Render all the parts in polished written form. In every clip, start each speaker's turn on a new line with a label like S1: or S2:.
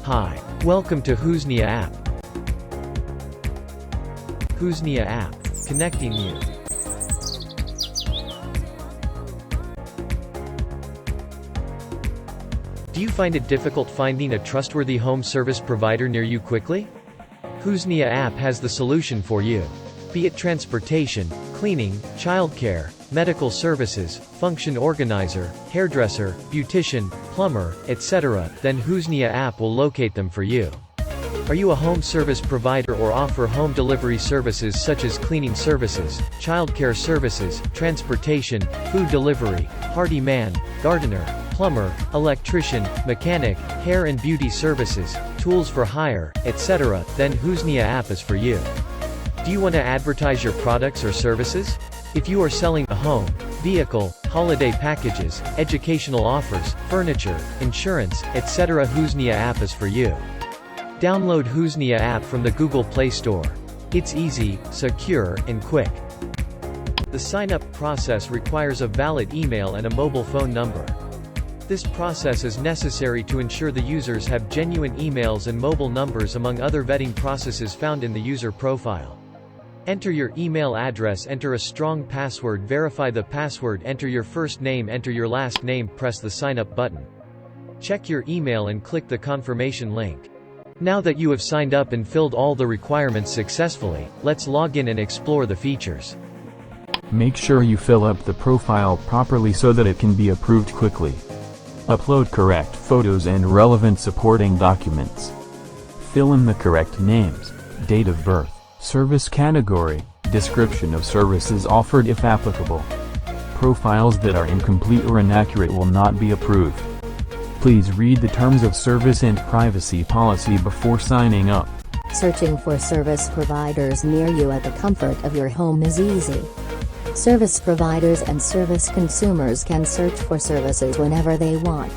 S1: Hi. Welcome to Huznia App. Huznia App. Connecting you. Do you find it difficult finding a trustworthy home service provider near you quickly? Huznia App has the solution for you. Be it transportation, cleaning, childcare, medical services, function organizer, hairdresser, beautician, plumber, etc., then Huznia App will locate them for you. Are you a home service provider or offer home delivery services such as cleaning services, childcare services, transportation, food delivery, handyman, gardener, plumber, electrician, mechanic, hair and beauty services, tools for hire, etc., then Huznia App is for you. Do you want to advertise your products or services? If you are selling a home, vehicle, holiday packages, educational offers, furniture, insurance, etc., Huznia App is for you. Download Huznia App from the Google Play Store. It's easy, secure, and quick. The sign-up process requires a valid email and a mobile phone number. This process is necessary to ensure the users have genuine emails and mobile numbers among other vetting processes found in the user profile. Enter your email address, enter a strong password, verify the password, enter your first name, enter your last name, press the sign up button. Check your email and click the confirmation link. Now that you have signed up and filled all the requirements successfully, let's log in and explore the features.
S2: Make sure you fill up the profile properly so that it can be approved quickly. Upload correct photos and relevant supporting documents. Fill in the correct names, date of birth, service category, description of services offered if applicable. Profiles that are incomplete or inaccurate will not be approved. Please read the terms of service and privacy policy before signing up.
S3: Searching for service providers near you at the comfort of your home is easy. Service providers and service consumers can search for services whenever they want.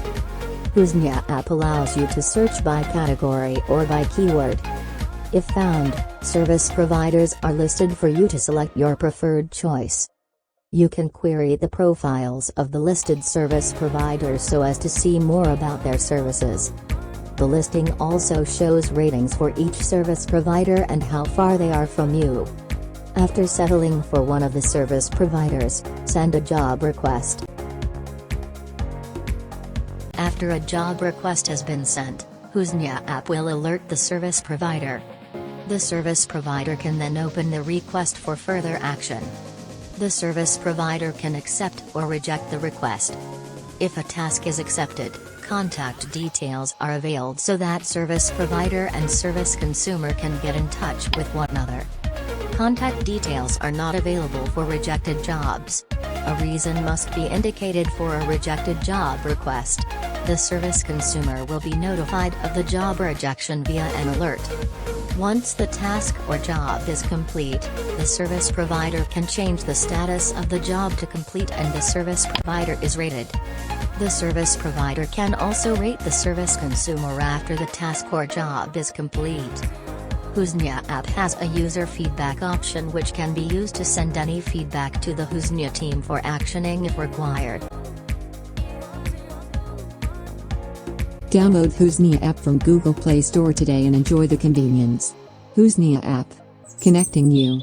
S3: Huznia App allows you to search by category or by keyword. If found, service providers are listed for you to select your preferred choice. You can query the profiles of the listed service providers so as to see more about their services. The listing also shows ratings for each service provider and how far they are from you. After settling for one of the service providers, send a job request. After a job request has been sent, Huznia App will alert the service provider. The service provider can then open the request for further action. The service provider can accept or reject the request. If a task is accepted, contact details are availed so that service provider and service consumer can get in touch with one another. Contact details are not available for rejected jobs. A reason must be indicated for a rejected job request. The service consumer will be notified of the job rejection via an alert. Once the task or job is complete, the service provider can change the status of the job to complete and the service provider is rated. The service provider can also rate the service consumer after the task or job is complete. Huznia App has a user feedback option which can be used to send any feedback to the Huznia team for actioning if required.
S4: Download Huznia App from Google Play Store today and enjoy the convenience. Huznia App. Connecting you.